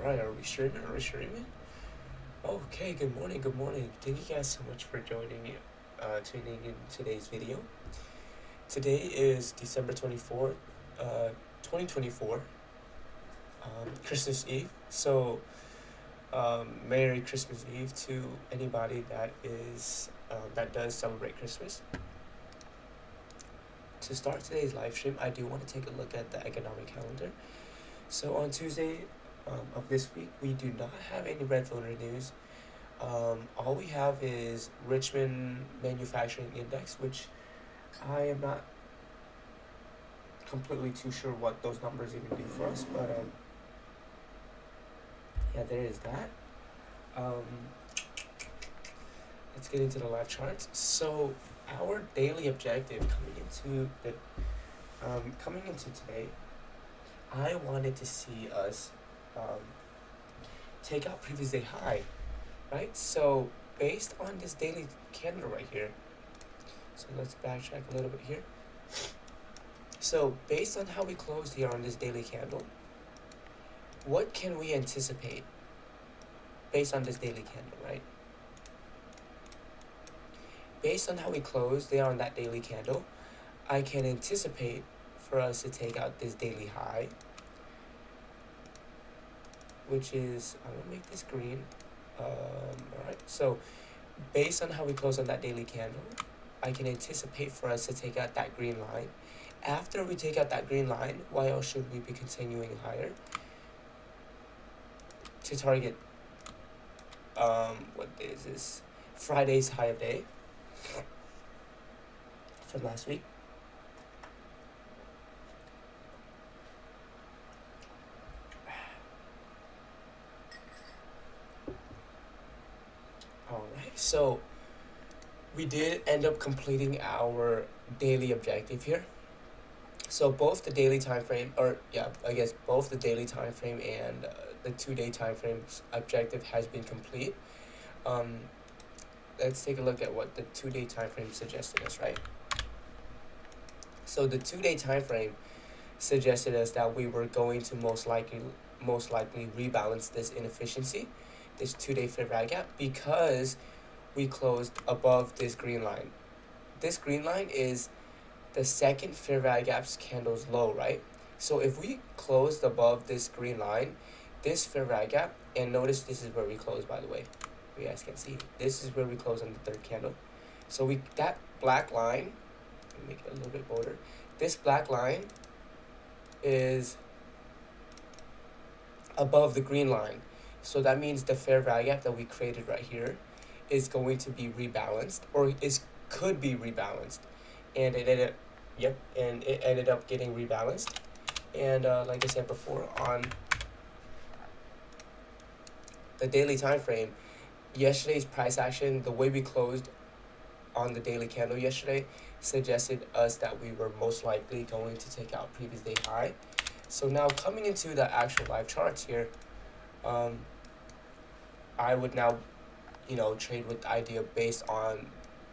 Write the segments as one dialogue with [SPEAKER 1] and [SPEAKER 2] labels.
[SPEAKER 1] Alright, are we streaming? Okay, good morning. Thank you guys so much for tuning in today's video. Today is December 24th, 2024, Christmas Eve. So, Merry Christmas Eve to anybody that does celebrate Christmas. To start today's live stream, I do want to take a look at the economic calendar. So on Tuesday of this week, we do not have any red folder news. All we have is Richmond Manufacturing Index, which I am not completely too sure what those numbers even do for us, but yeah, there is that. Let's get into the live charts. So our daily objective coming into today, I wanted to see us take out previous day high, right? So based on this daily candle right here, so let's backtrack a little bit here. So based on how we closed here on this daily candle, what can we anticipate based on this daily candle, right? Based on how we closed there on that daily candle, I can anticipate for us to take out this daily high, which is, I'm gonna make this green. Alright, so based on how we close on that daily candle, I can anticipate for us to take out that green line. After we take out that green line, why else should we be continuing higher? To target, what day is this? Friday's high of day from last week. Alright, so we did end up completing our daily objective here. So both the daily time frame, both the daily time frame and the 2-day time frame's objective has been complete. Let's take a look at what the 2-day time frame suggested us, right? So the 2-day time frame suggested us that we were going to most likely rebalance this inefficiency, this 2-day fair value gap, because we closed above this green line. This green line is the second fair value gap's candle's low, right? So if we closed above this green line, this fair value gap, and notice this is where we closed, by the way. You guys can see this is where we close on the third candle. So that black line, let me make it a little bit bolder. This black line is above the green line. So that means the fair value gap that we created right here is going to be rebalanced, or could be rebalanced. And it ended up getting rebalanced. And like I said before, on the daily time frame, yesterday's price action, the way we closed on the daily candle yesterday, suggested us that we were most likely going to take out previous day high. So now coming into the actual live charts here, I would now, trade with the idea based on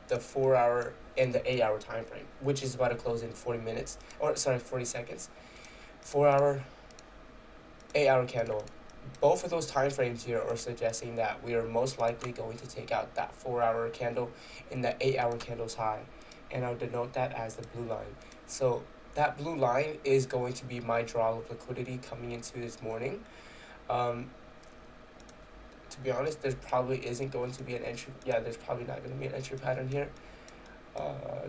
[SPEAKER 1] the 4-hour and the 8-hour time frame, which is about to close in 40 seconds. 4-hour, 8-hour candle. Both of those time frames here are suggesting that we are most likely going to take out that 4-hour candle and the 8-hour candle's high, and I'll denote that as the blue line. So that blue line is going to be my draw of liquidity coming into this morning. To be honest, there probably isn't going to be an entry. Yeah, there's probably not going to be an entry pattern here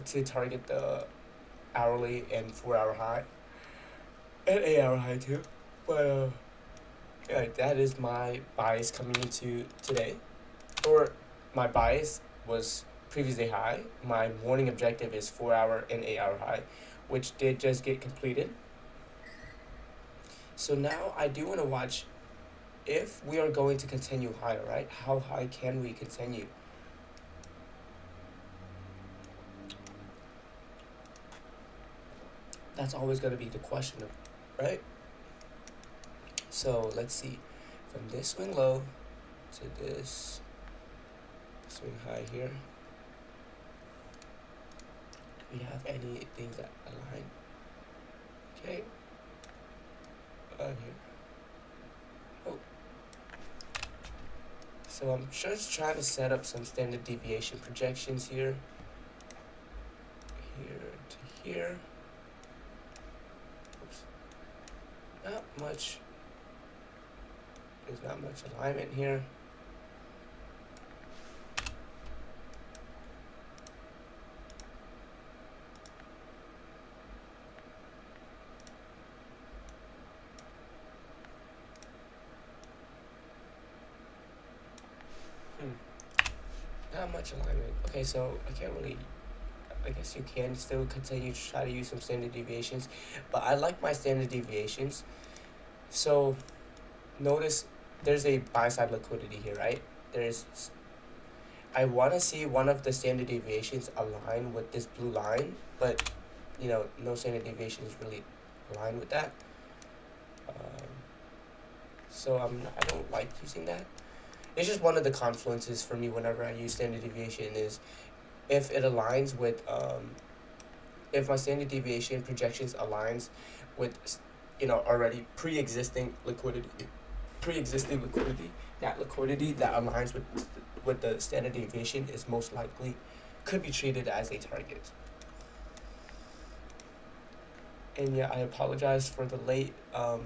[SPEAKER 1] to target the hourly and 4-hour high and 8-hour high too. But yeah, that is my bias coming into today. Or my bias was previous day high. My morning objective is 4-hour and 8-hour high, which did just get completed. So now I do want to watch if we are going to continue higher, right? How high can we continue? That's always going to be the question, right? So let's see, from this swing low to this swing high here, do we have any things that align? Okay. Here. Oh, So I'm just trying to set up some standard deviation projections here to here. Oops. Not much. There's not much alignment here. Not much alignment. Okay, so I can't really, I guess you can still continue to try to use some standard deviations, but I like my standard deviations. So notice there's a buy side liquidity here, right? I want to see one of the standard deviations align with this blue line, but no standard deviation is really aligned with that. So I don't like using that. It's just one of the confluences for me whenever I use standard deviation is if it aligns with, if my standard deviation projections aligns with, already pre-existing liquidity, that liquidity that aligns with the standard deviation is most likely, could be treated as a target. And yeah, I apologize for the late, the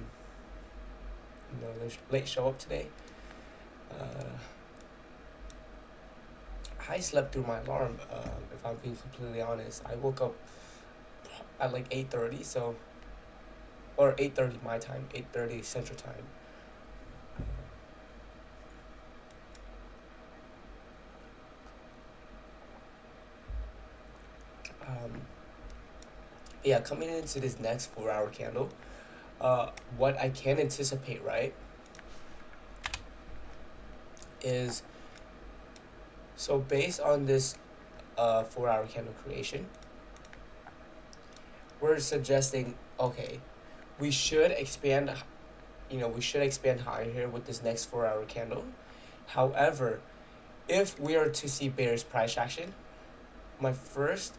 [SPEAKER 1] late show up today. I slept through my alarm, if I'm being completely honest. I woke up at like 8:30, so, or 8:30 my time, 8:30 Central Time. Yeah, coming into this next 4-hour candle, what I can anticipate, right, is, so based on this 4-hour candle creation, we're suggesting, okay, we should expand higher here with this next 4-hour candle. However, if we are to see bearish price action, my first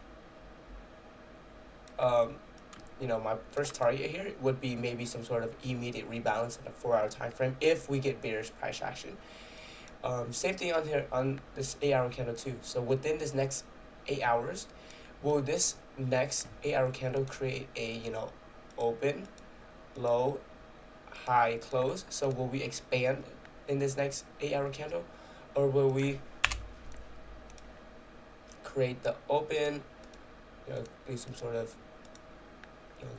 [SPEAKER 1] my first target here would be maybe some sort of immediate rebalance in a 4-hour time frame if we get bearish price action. Same thing on here on this 8-hour candle too. So within this next 8 hours, will this next 8-hour candle create a open, low, high, close? So will we expand in this next 8-hour candle, or will we create the open, do some sort of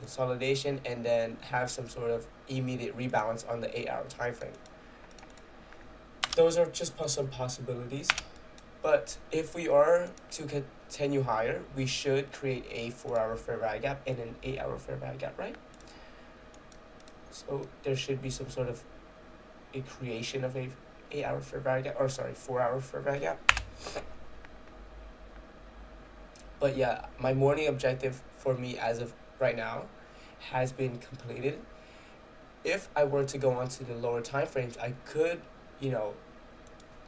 [SPEAKER 1] consolidation, and then have some sort of immediate rebalance on the 8-hour time frame? Those are just some possibilities. But if we are to continue higher, we should create a 4-hour fair value gap and an 8-hour fair value gap, right? So there should be some sort of a creation of a 8-hour fair value gap, or sorry, 4-hour fair value gap. But yeah, my morning objective for me as of right now has been completed. If I were to go on to the lower time frames, I could,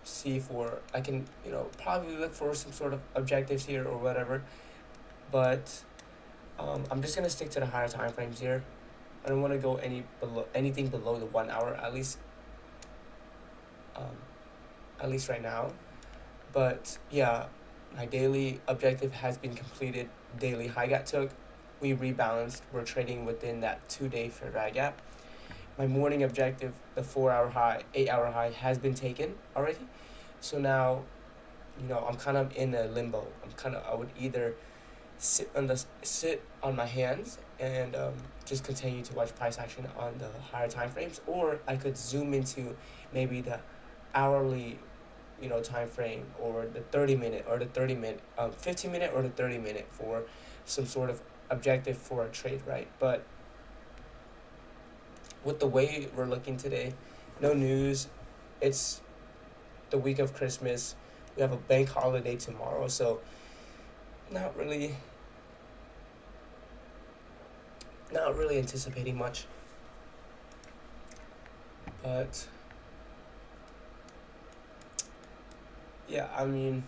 [SPEAKER 1] see for, I can, probably look for some sort of objectives here or whatever. But I'm just gonna stick to the higher time frames here. I don't want to go anything below the 1 hour, at least right now. But yeah, my daily objective has been completed. Daily high got took, we rebalanced, we're trading within that 2-day fair value gap. My morning objective, the 4-hour high, 8-hour high, has been taken already. So now, I'm kind of in a limbo. I would either sit on my hands and just continue to watch price action on the higher time frames, or I could zoom into maybe the hourly time frame, or the 30-minute, or the 15-minute, or the 30-minute for some sort of objective for a trade, right? But with the way we're looking today, no news, it's the week of Christmas, we have a bank holiday tomorrow, so not really anticipating much. But yeah, I mean,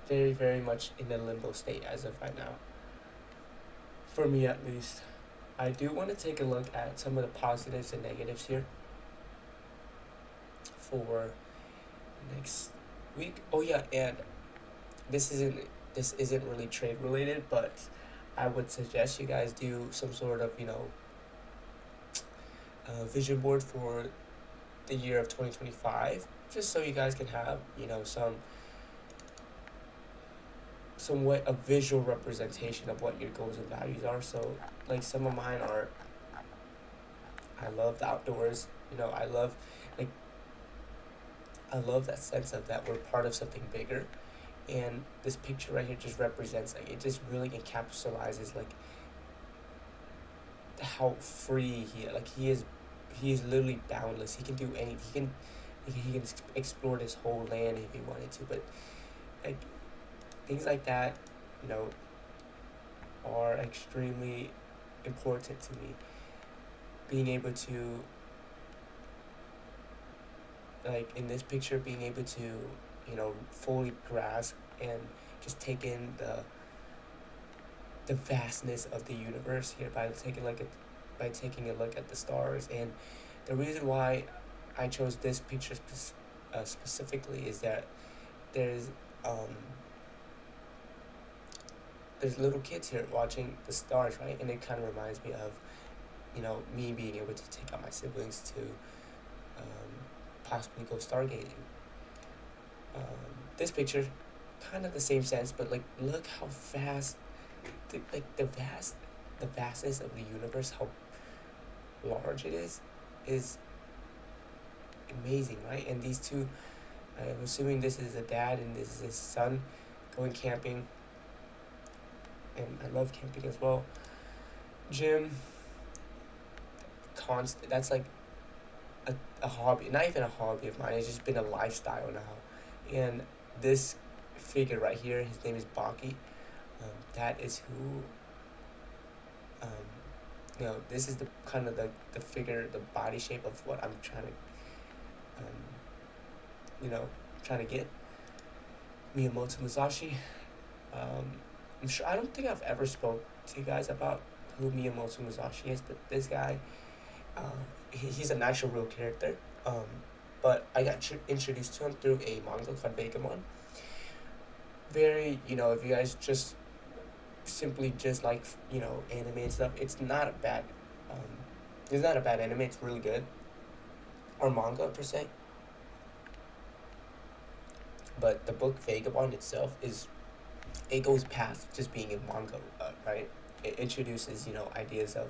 [SPEAKER 1] very, very much in a limbo state as of right now. For me at least. I do want to take a look at some of the positives and negatives here. for next week. Oh yeah, and this isn't really trade related, but I would suggest you guys do some sort of vision board for the year of 2025, just so you guys can have somewhat a visual representation of what your goals and values are. So like some of mine are, I love the outdoors. Like I love that sense of that we're part of something bigger, and this picture right here just represents, like, it just really encapsulates like how free he is literally boundless. He can do anything. He can explore this whole land if he wanted to. But like things like that, are extremely important to me. Being able to, like in this picture, being able to fully grasp and just take in the vastness of the universe here by taking a look at the stars. And the reason why I chose this picture specifically is that there's little kids here watching the stars, right? And it kind of reminds me of me being able to take out my siblings to possibly go stargazing. This picture, kind of the same sense, but like look how vast, the vastness of the universe, how large it is amazing, right? And these two, I'm assuming this is a dad and this is his son going camping, and I love camping as well. Gym, that's like a hobby, not even a hobby of mine, it's just been a lifestyle now. And this figure right here, his name is Baki. That is who, this is the kind of the figure, the body shape of what I'm trying to get. Miyamoto Musashi. I'm sure, I don't think I've ever spoke to you guys about who Miyamoto Musashi is, but this guy, he's an actual real character. But I got introduced to him through a manga called Vegamon. Very, if you guys just simply just like, anime and stuff, it's not a bad anime, it's really good. Or manga per se. But the book Vagabond itself it goes past just being a manga, right? It introduces, ideas of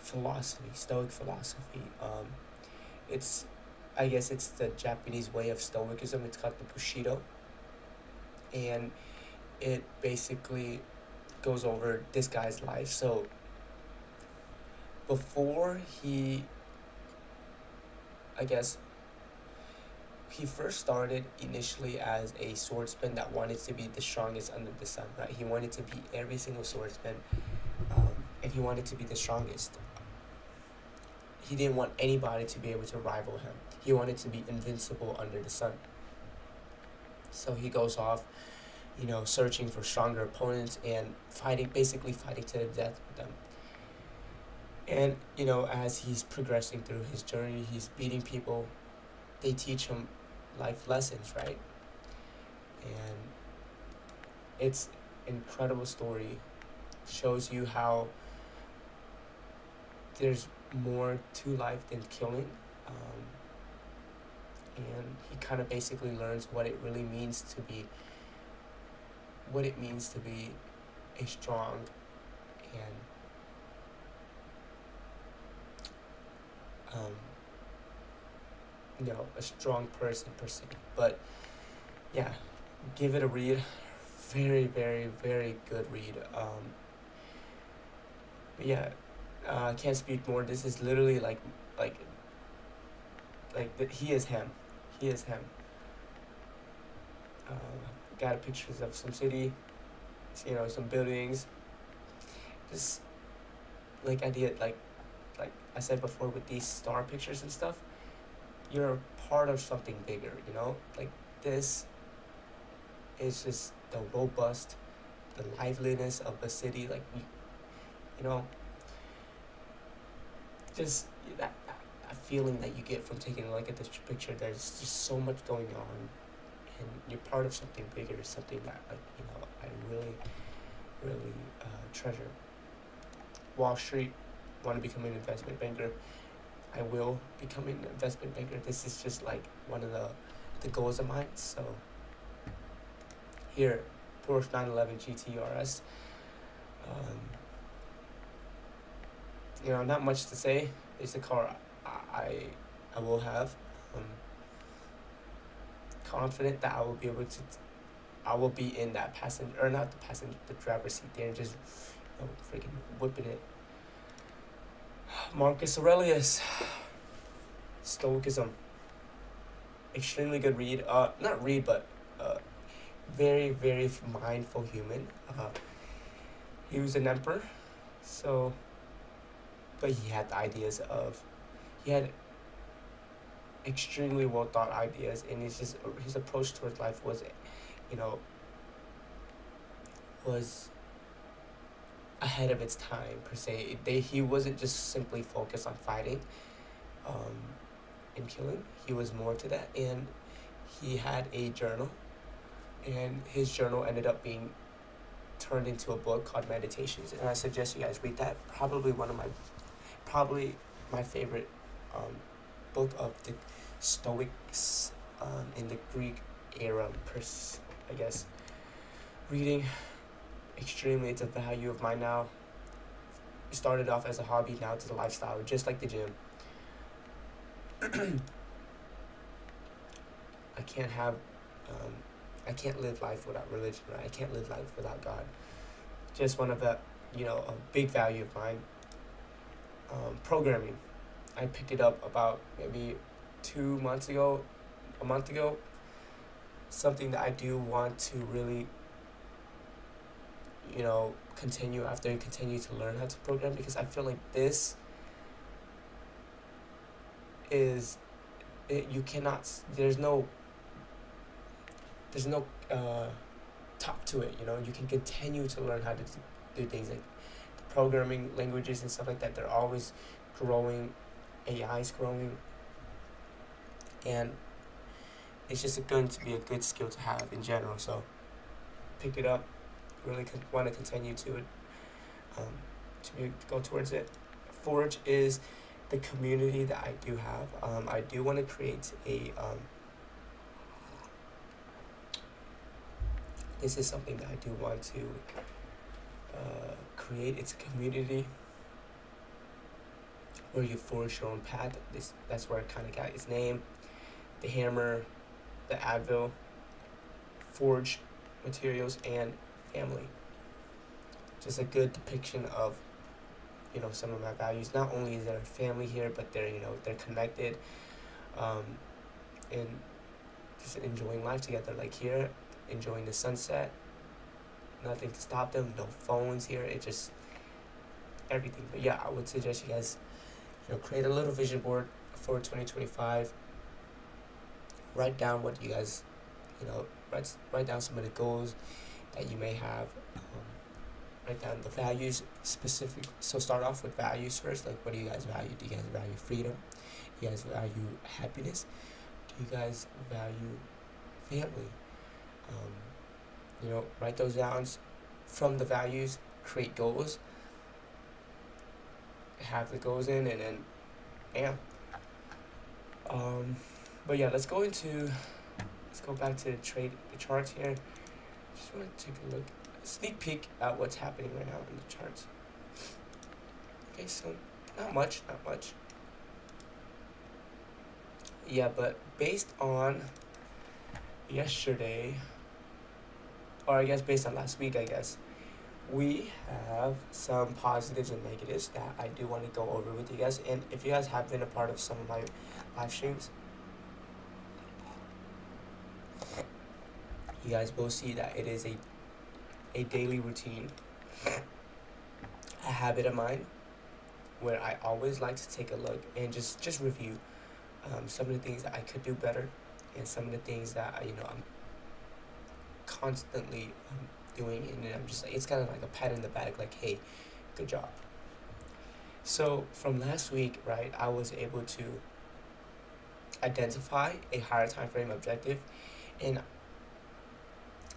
[SPEAKER 1] philosophy, Stoic philosophy. I guess it's the Japanese way of Stoicism. It's called the Bushido. And it basically goes over this guy's life. So before he first started initially as a swordsman that wanted to be the strongest under the sun, right? He wanted to be every single swordsman, and he wanted to be the strongest. He didn't want anybody to be able to rival him. He wanted to be invincible under the sun. So he goes off, searching for stronger opponents and basically fighting to the death with them. And, as he's progressing through his journey, he's beating people. They teach him life lessons, right? And it's an incredible story. Shows you how there's more to life than killing. And he kind of basically learns what it means to be a strong and a strong person per se. But yeah, give it a read. Very, very, very good read. But yeah, I can't speak more. This is literally he is him. He is him. Got pictures of some city, some buildings. Just like I did, like I said before with these star pictures and stuff, you're part of something bigger, Like this is just the robust, the liveliness of the city, like just that. feeling that you get from taking a look at this picture. There's just so much going on, and you're part of something bigger, something that, like, you know, I really treasure. Wall Street, want to become an investment banker. I will become an investment banker. This is just like one of the goals of mine. So here, Porsche 911 GT RS. You know, not much to say. It's the car I will have. Confident that I will be able to. I will be in that passenger, or not the passenger, the driver's seat there, and just, you know, freaking whipping it. Marcus Aurelius, Stoicism. Extremely good read. Not read, but very, very mindful human. He was an emperor, so, but he had he had extremely well thought ideas, and his approach towards life was, you know, was ahead of its time per se. He wasn't just simply focused on fighting, and killing. He was more to that, and he had a journal, and his journal ended up being turned into a book called Meditations, and I suggest you guys read that. Probably my favorite book of the Stoics in the Greek era, I guess. Reading, extremely, it's a value of mine now. It started off as a hobby, now it's a lifestyle, just like the gym. I can't live life without religion, right? I can't live life without God. Just one of the, you know, a big value of mine. Programming. I picked it up about maybe a month ago. Something that I do want to really, you know, continue to learn how to program, because I feel like this is, you cannot, there's no top to it, you know. You can continue to learn how to do things like the programming languages and stuff like that. They're always growing. AI's growing, and it's just going to be a good skill to have in general. So picked it up, really want to continue to it, to go towards it. Forge is the community that I do have. I do want to create a this is something that I do want to create. It's a community where you forge your own path. That's where it kind of got its name. The hammer, the anvil, forge materials, and family. Just a good depiction of, you know, some of my values. Not only is there a family here, but they're, you know, they're connected, and just enjoying life together. Like here, enjoying the sunset. Nothing to stop them. No phones here. It just everything. But yeah, I would suggest you guys, you know, create a little vision board for 2025. Write down what you guys, you know, write down some of the goals that you may have. Write down the values specific. So start off with values first. Like, what do you guys value? Do you guys value freedom? Do you guys value happiness? Do you guys value family? You know, write those down. From the values, create goals. Have the goals in, and then, bam. But yeah, let's go back to the charts here. Just want to take a look, sneak peek at what's happening right now in the charts. Okay, so not much. Yeah, but based on yesterday, or I guess based on last week, I guess, we have some positives and negatives that I do want to go over with you guys. And if you guys have been a part of some of my live streams, you guys will see that it is a daily routine, a habit of mine, where I always like to take a look and just review some of the things that I could do better, and some of the things that, you know, I'm constantly doing, and I'm just, it's kind of like a pat in the back, like, hey, good job. So from last week, right, I was able to identify a higher time frame objective, and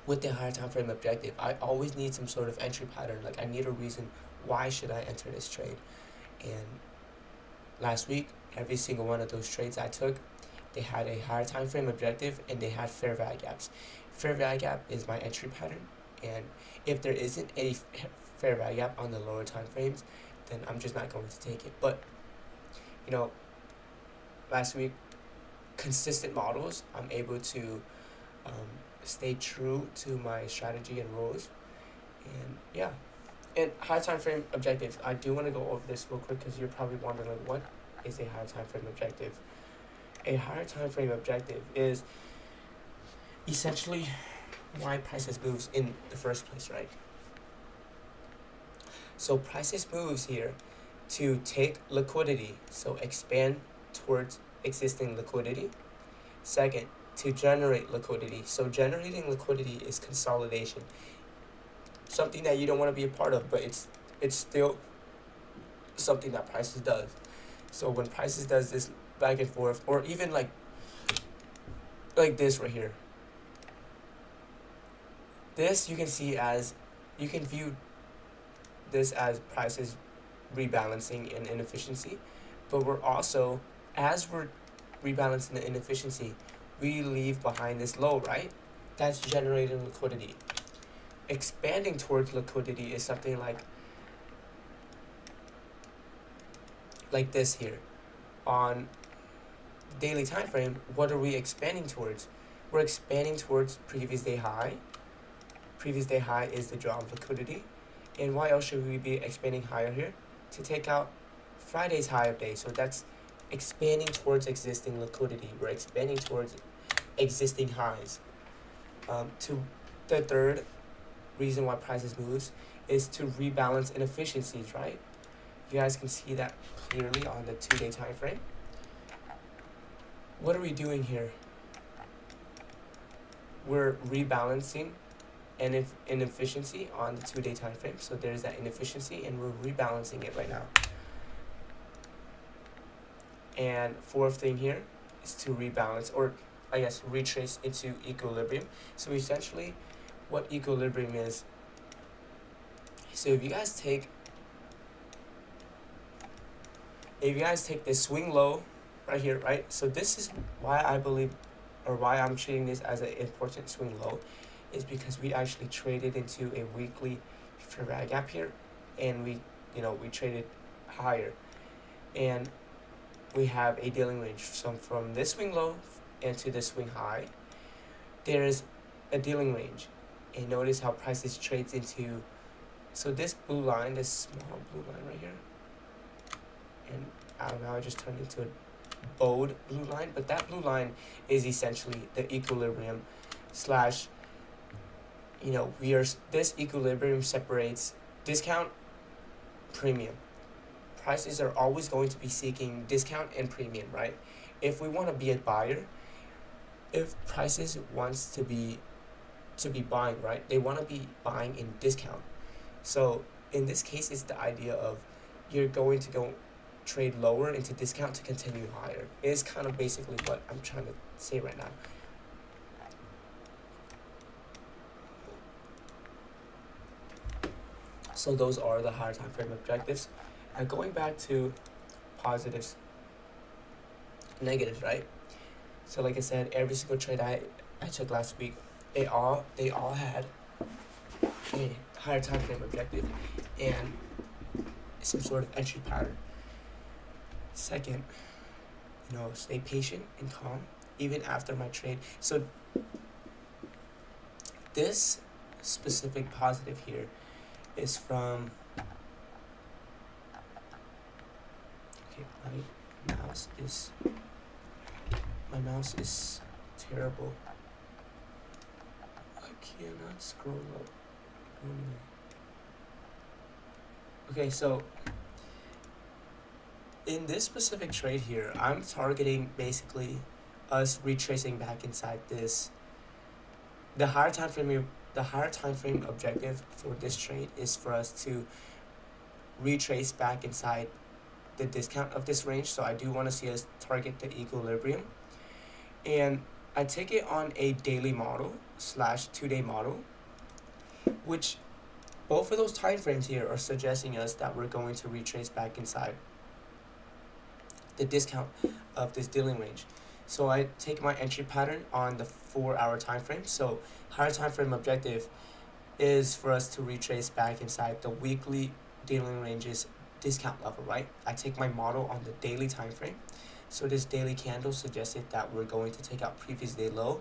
[SPEAKER 1] with the higher time frame objective, I always need some sort of entry pattern. Like I need a reason why should I enter this trade. And last week, every single one of those trades I took, they had a higher time frame objective and they had fair value gaps. Fair value gap is my entry pattern, and if there isn't a fair value gap on the lower time frames, then I'm just not going to take it. But you know, last week, consistent models, I'm able to stay true to my strategy and rules. And yeah, and high time frame objectives, I do want to go over this real quick because you're probably wondering, like, what is a higher time frame objective? A higher time frame objective is essentially why prices moves in the first place, right? So prices moves here to take liquidity, so expand towards existing liquidity. Second, to generate liquidity. So generating liquidity is consolidation, something that you don't want to be a part of, but it's still something that prices does. So when prices does this back and forth, or even like this right here, this you can see as, you can view this as prices rebalancing and inefficiency, but we're also, as we're rebalancing the inefficiency, we leave behind this low, right? That's generating liquidity. Expanding towards liquidity is something like this here. On daily time frame, what are we expanding towards? We're expanding towards previous day high. Previous day high is the draw of liquidity. And why else should we be expanding higher here? To take out Friday's high of day. So that's expanding towards existing liquidity. We're expanding towards existing highs. To the third reason why prices moves is to rebalance inefficiencies, right? You guys can see that clearly on the 2-day time frame. What are we doing here? We're rebalancing an inefficiency on the 2-day time frame. So there's that inefficiency, and we're rebalancing it right now. And fourth thing here is to rebalance, or I guess retrace into equilibrium. So essentially what equilibrium is, so if you guys take this swing low right here, right? So this is why I believe, or why I'm treating this as an important swing low, is because we actually traded into a weekly fair value gap here, and we traded higher, and we have a dealing range. So from this swing low and to this swing high, there is a dealing range. And notice how prices trades into, so this blue line, this small blue line right here, and I don't know, I just turned into a bold blue line, but that blue line is essentially the equilibrium slash, this equilibrium separates discount, premium. Prices are always going to be seeking discount and premium, right? If we want to be a buyer, if prices wants to be buying, right? They want to be buying in discount. So in this case, it's the idea of you're going to go trade lower into discount to continue higher. It is kind of basically what I'm trying to say right now. So those are the higher time frame objectives. Now going back to positives, negatives, right? So like I said, every single trade I took last week, they all had a higher time frame objective and some sort of entry pattern. Second, stay patient and calm even after my trade. So this specific positive here is from, okay, my mouse is terrible. I cannot scroll up. Okay, so in this specific trade here, I'm targeting basically us retracing back inside this. The higher time frame objective for this trade is for us to retrace back inside the discount of this range, so I do want to see us target the equilibrium. And I take it on a daily model / 2-day model, which both of those time frames here are suggesting us that we're going to retrace back inside the discount of this dealing range. So I take my entry pattern on the 4-hour time frame. So higher time frame objective is for us to retrace back inside the weekly dealing ranges discount level, right? I take my model on the daily time frame. So this daily candle suggested that we're going to take out previous day low.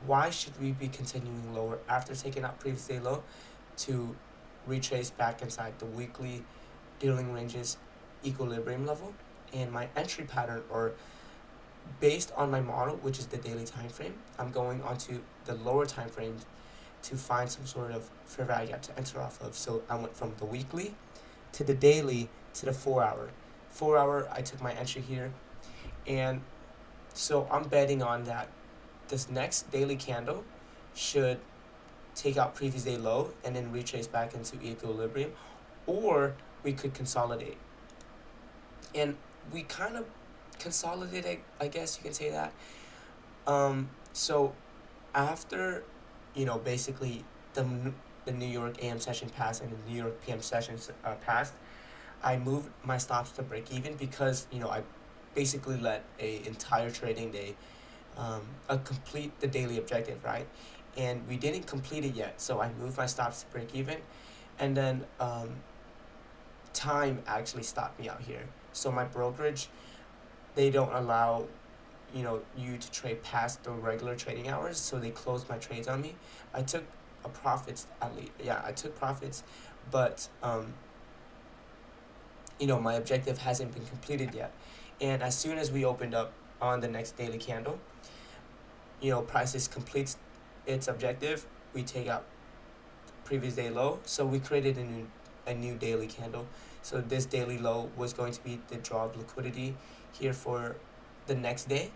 [SPEAKER 1] Why should we be continuing lower after taking out previous day low? To retrace back inside the weekly dealing ranges equilibrium level. And my entry pattern, or based on my model, which is the daily time frame, I'm going onto the lower time frames to find some sort of fair value gap to enter off of. So I went from the weekly to the daily to the 4-hour. 4-hour, I took my entry here, and so I'm betting on that this next daily candle should take out previous day low and then retrace back into equilibrium, or we could consolidate. And we kind of consolidated, I guess you can say that. So after, basically the New York AM session passed and the New York PM session passed, I moved my stops to break even because, I basically let a entire trading day complete the daily objective, right? And we didn't complete it yet, so I moved my stops to break even, and then time actually stopped me out here. So my brokerage, they don't allow, you to trade past the regular trading hours, so they closed my trades on me. I took profits at least. Yeah, I took profits, but my objective hasn't been completed yet. And as soon as we opened up on the next daily candle, prices completes its objective, we take out previous day low, so we created a new daily candle. So this daily low was going to be the draw of liquidity here for the next day,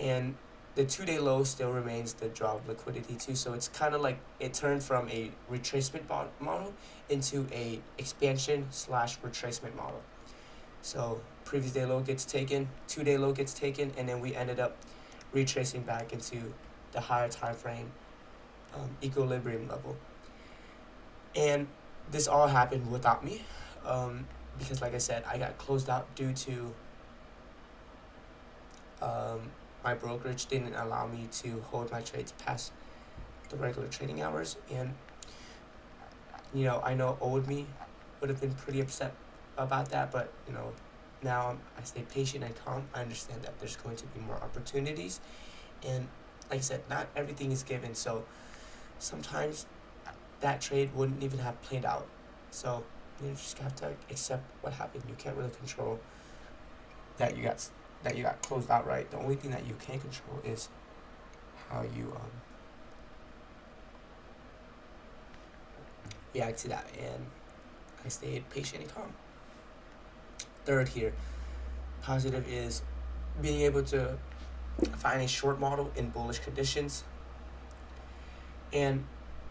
[SPEAKER 1] and the 2-day low still remains the draw of liquidity too. So it's kind of like it turned from a retracement model into a expansion / retracement model. So previous day low gets taken, 2-day low gets taken, and then we ended up retracing back into the higher time frame equilibrium level. And this all happened without me, because like I said, I got closed out due to my brokerage didn't allow me to hold my trades past the regular trading hours. And I know old me would have been pretty upset about that, but now I stay patient and calm. I understand that there's going to be more opportunities, and like I said, not everything is given, so sometimes that trade wouldn't even have played out. So you just have to accept what happened. You can't really control that you got closed out, right? The only thing that you can control is how you react to that. And I stayed patient and calm. Third here, positive, is being able to find a short model in bullish conditions. And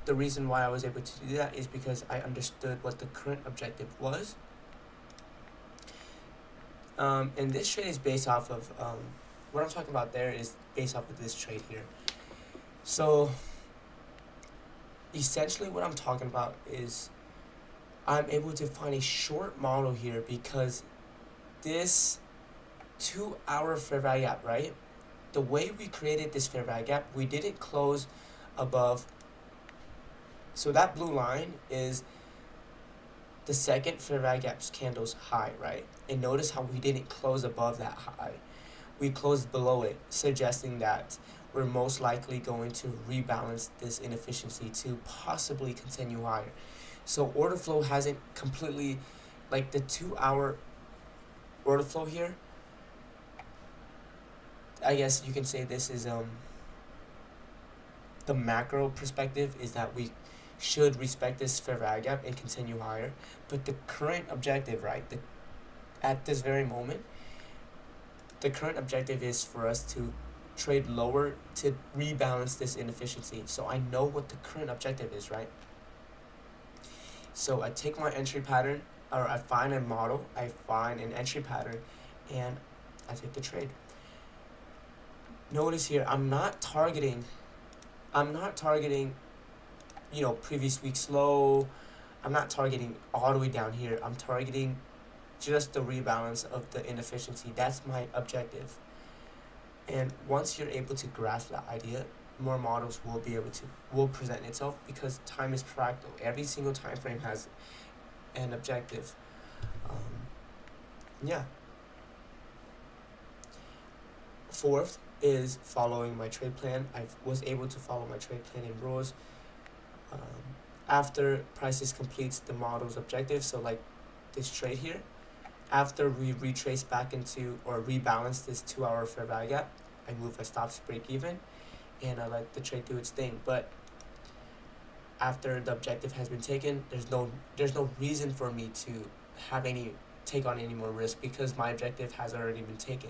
[SPEAKER 1] the reason why I was able to do that is because I understood what the current objective was. And this trade is based off of, what I'm talking about there is based off of this trade here. So essentially what I'm talking about is I'm able to find a short model here because this 2-hour fair value gap, right? The way we created this fair value gap, we didn't close above. So that blue line is the second fair value gap's candle's high, right? And notice how we didn't close above that high. We closed below it, suggesting that we're most likely going to rebalance this inefficiency to possibly continue higher. So order flow hasn't completely, like the 2-hour order flow here, I guess you can say this is the macro perspective is that we should respect this fair value gap and continue higher. But the current objective, right, at this very moment, the current objective is for us to trade lower to rebalance this inefficiency. So I know what the current objective is, right? So I take my entry pattern or I find a model, I find an entry pattern, and I take the trade. Notice here, I'm not targeting, you know, previous week's low. I'm not targeting all the way down here. I'm targeting just the rebalance of the inefficiency. That's my objective. And once you're able to grasp that idea, more models will present itself, because time is fractal. Every single time frame has an objective. Yeah. Fourth is following my trade plan. I was able to follow my trade plan in rows. After prices completes the model's objective, so like this trade here, after we retrace back into or rebalance this 2-hour fair value gap, I move my stops break even, and I let the trade do its thing. But after the objective has been taken, there's no reason for me to take on any more risk, because my objective has already been taken.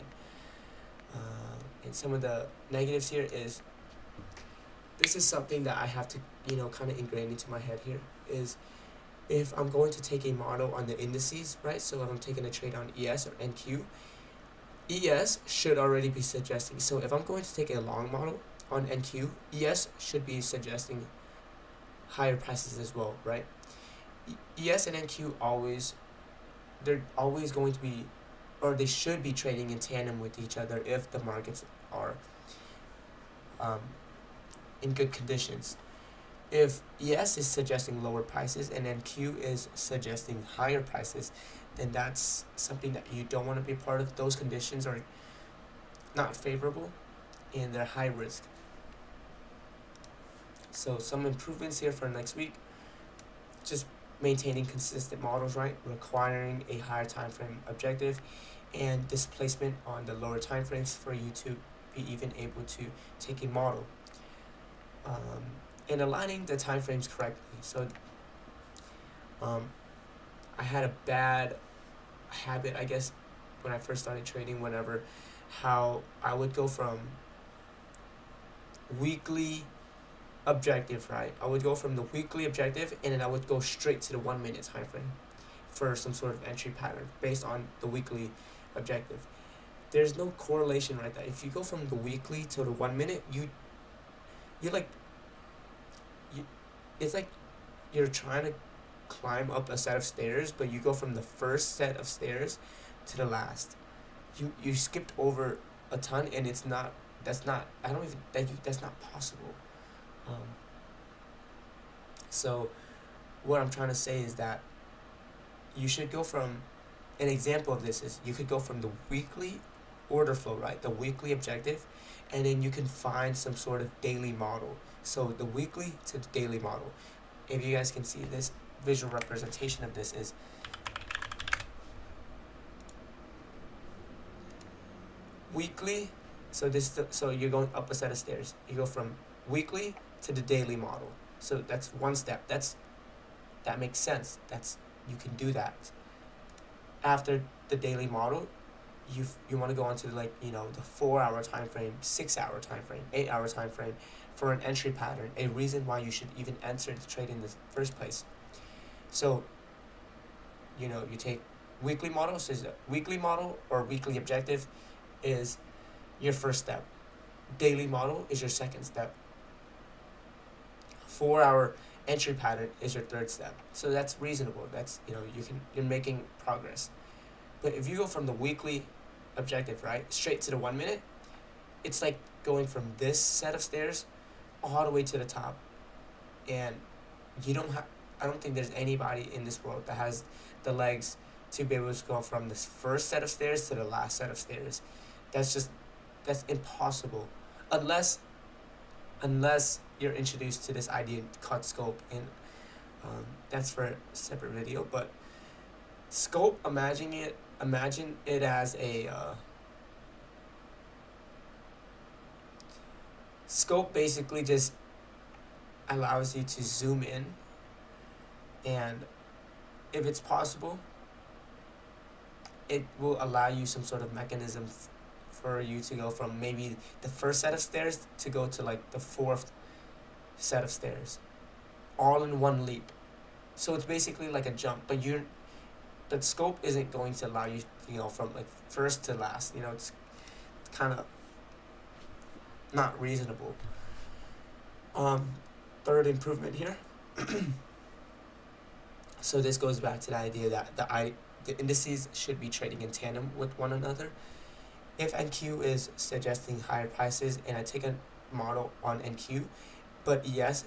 [SPEAKER 1] And some of the negatives here is, this is something that I have to, you know, kind of ingrain into my head here, is if I'm going to take a model on the indices, right? So if I'm taking a trade on ES or NQ, ES should already be suggesting. So if I'm going to take a long model on NQ, ES should be suggesting higher prices as well, right? ES and NQ they're always going to be, or they should be trading in tandem with each other if the markets are in good conditions. If ES is suggesting lower prices and NQ is suggesting higher prices, then that's something that you don't want to be part of. Those conditions are not favorable and they're high risk. So some improvements here for next week: just maintaining consistent models, right? Requiring a higher time frame objective, and displacement on the lower time frames for you to be even able to take a model. And aligning the time frames correctly. So I had a bad habit, I guess, when I first started trading, how I would go from weekly objective, right? I would go from the weekly objective and then I would go straight to the 1 minute time frame for some sort of entry pattern based on the weekly objective. There's no correlation right there. If you go from the weekly to the 1 minute, it's like you're trying to climb up a set of stairs, but you go from the first set of stairs to the last. You skipped over a ton, and that's not possible. So what I'm trying to say is that you should go from, an example of this is, you could go from the weekly order flow, right, the weekly objective, and then you can find some sort of daily model. So the weekly to the daily model. If you guys can see, this visual representation of this is weekly. So so you're going up a set of stairs. You go from weekly to the daily model. So that's one step. That makes sense. You can do that. After the daily model, you want to go on to, like, you know, the 4-hour time frame, 6-hour time frame, 8-hour time frame for an entry pattern, a reason why you should even enter the trade in the first place. So, you know, you take weekly model. So weekly model or weekly objective is your first step. Daily model is your second step. 4-hour entry pattern is your third step. So that's reasonable. That's, you know, you're making progress. But if you go from the weekly objective, right, straight to the 1 minute, it's like going from this set of stairs all the way to the top. And I don't think there's anybody in this world that has the legs to be able to go from this first set of stairs to the last set of stairs. That's impossible. Unless you're introduced to this idea called scope, and that's for a separate video. But scope, imagine it as a scope basically just allows you to zoom in, and if it's possible, it will allow you some sort of mechanism for you to go from maybe the first set of stairs to go to like the fourth set of stairs, all in one leap. So it's basically like a jump, but the scope isn't going to allow you, from like first to last. It's kind of not reasonable. Third improvement here. So this goes back to the idea that the indices should be trading in tandem with one another. If NQ is suggesting higher prices and I take a model on NQ, but ES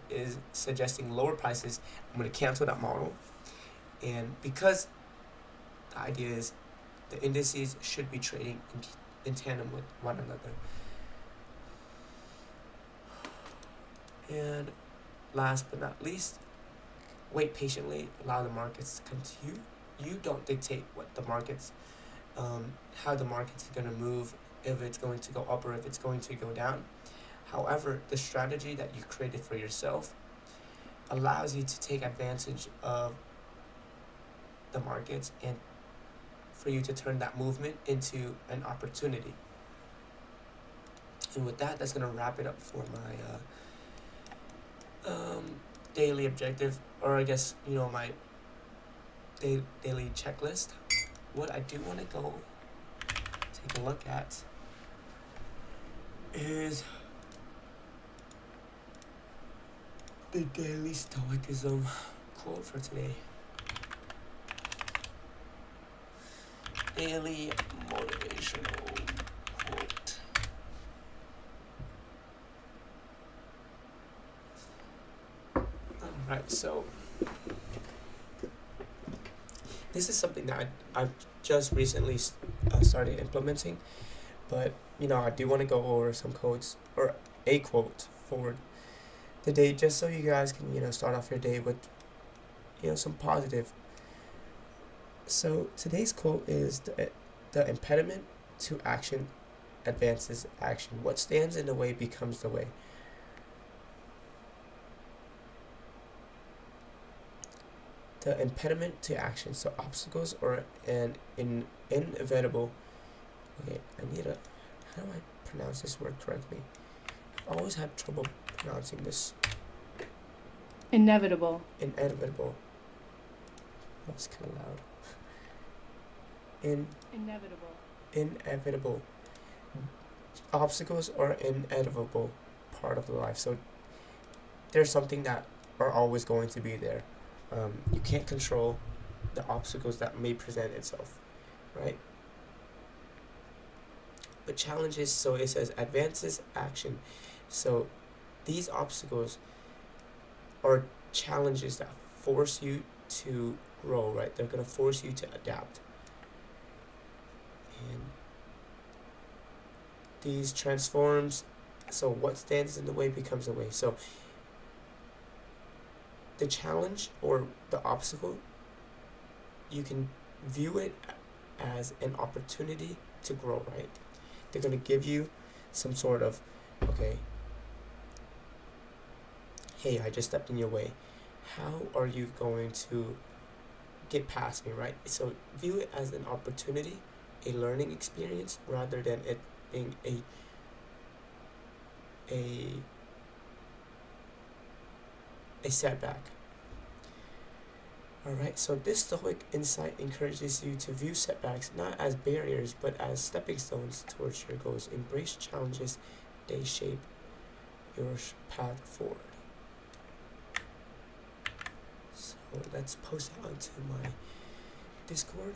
[SPEAKER 1] is suggesting lower prices, I'm going to cancel that model. And because the idea is the indices should be trading in tandem with one another. And last but not least, wait patiently, allow the markets to continue. You don't dictate what the markets, how the markets are going to move, if it's going to go up or if it's going to go down. However, the strategy that you created for yourself allows you to take advantage of the markets and for you to turn that movement into an opportunity. And with that, that's going to wrap it up for my daily objective, or I guess, my daily checklist. What I do want to go take a look at is the daily stoicism quote for today. Daily motivational quote. Alright, so this is something that I've just recently started implementing, but I do want to go over some quotes, or a quote for the day, just so you guys can start off your day with some positive. So today's quote is the impediment to action advances action. What stands in the way becomes the way. The impediment to action, so obstacles or an inevitable. Okay, how do I pronounce this word correctly? I've always had trouble pronouncing this.
[SPEAKER 2] Inevitable.
[SPEAKER 1] Inevitable. That was kind of loud. Inevitable. Obstacles are inevitable part of the life. So there's something that are always going to be there. You can't control the obstacles that may present itself, right? But challenges, so it says advances action. So these obstacles are challenges that force you to grow, right? They're going to force you to adapt. And these transforms, so what stands in the way becomes the way. So the challenge or the obstacle, you can view it as an opportunity to grow, right? They're going to give you some sort of, okay, hey, I just stepped in your way. How are you going to get past me, right? So view it as an opportunity, a learning experience, rather than it being a setback. Alright, so this stoic insight encourages you to view setbacks not as barriers but as stepping stones towards your goals. Embrace challenges, they shape your path forward. So let's post it onto my Discord.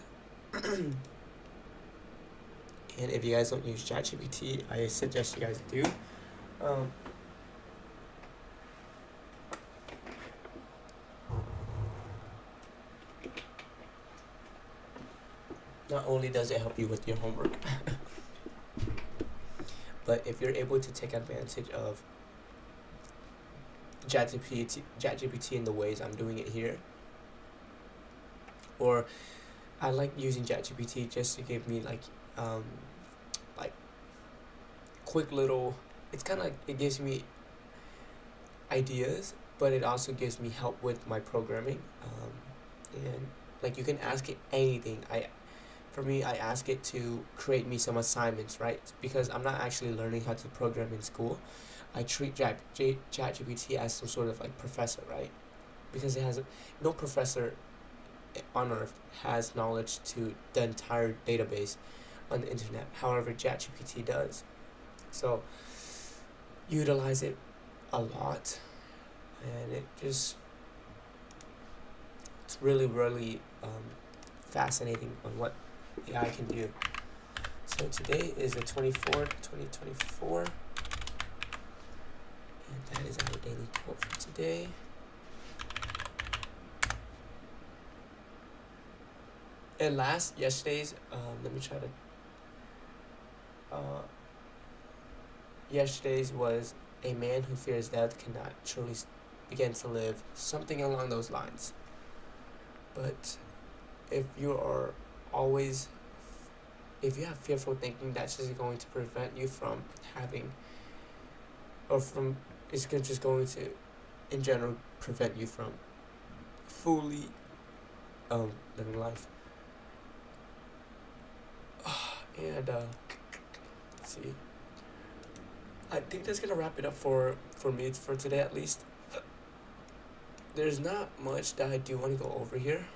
[SPEAKER 1] And if you guys don't use ChatGPT, I suggest you guys do. Not only does it help you with your homework, but if you're able to take advantage of ChatGPT in the ways I'm doing it here, or I like using ChatGPT just to give me like quick little, it's kind of like, it gives me ideas, but it also gives me help with my programming, and like you can ask it anything. For me, I ask it to create me some assignments, right? Because I'm not actually learning how to program in school. I treat ChatGPT as some sort of like professor, right? Because it has no professor on earth has knowledge to the entire database on the internet. However, ChatGPT does. So utilize it a lot, and it's really fascinating on what AI can do. So today is the 24th, 2024, and that is our daily quote for today. And yesterday's, let me try to, yesterday's was, a man who fears death cannot truly begin to live, something along those lines. But if you have fearful thinking, that's just going to prevent you from having, it's just going to, in general, prevent you from fully living life. And let's see, I think that's gonna wrap it up for me for today, at least. There's not much that I do want to go over here.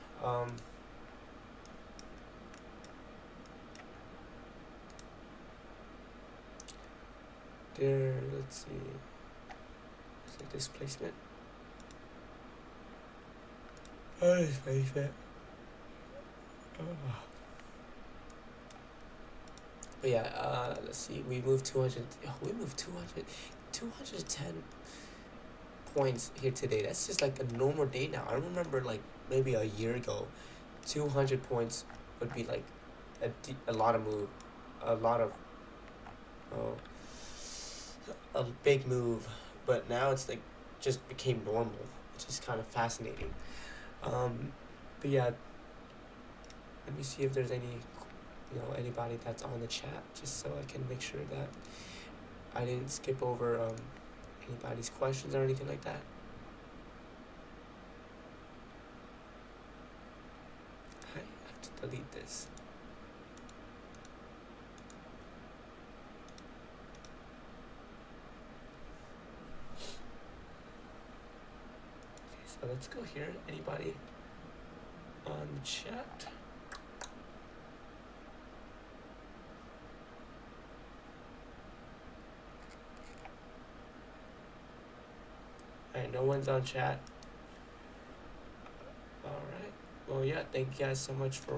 [SPEAKER 1] Let's see, is it displacement? Displacement. But yeah, let's see, we moved 210 points here today. That's just like a normal day now. I remember like maybe a year ago, 200 points would be like a lot of a big move. But now it's like just became normal, which is kind of fascinating. But yeah, let me see if there's anybody that's on the chat, just so I can make sure that I didn't skip over anybody's questions or anything like that. I have to delete this. Okay, so let's go here. Anybody on the chat? Alright, no one's on chat. Alright. Well, yeah, thank you guys so much for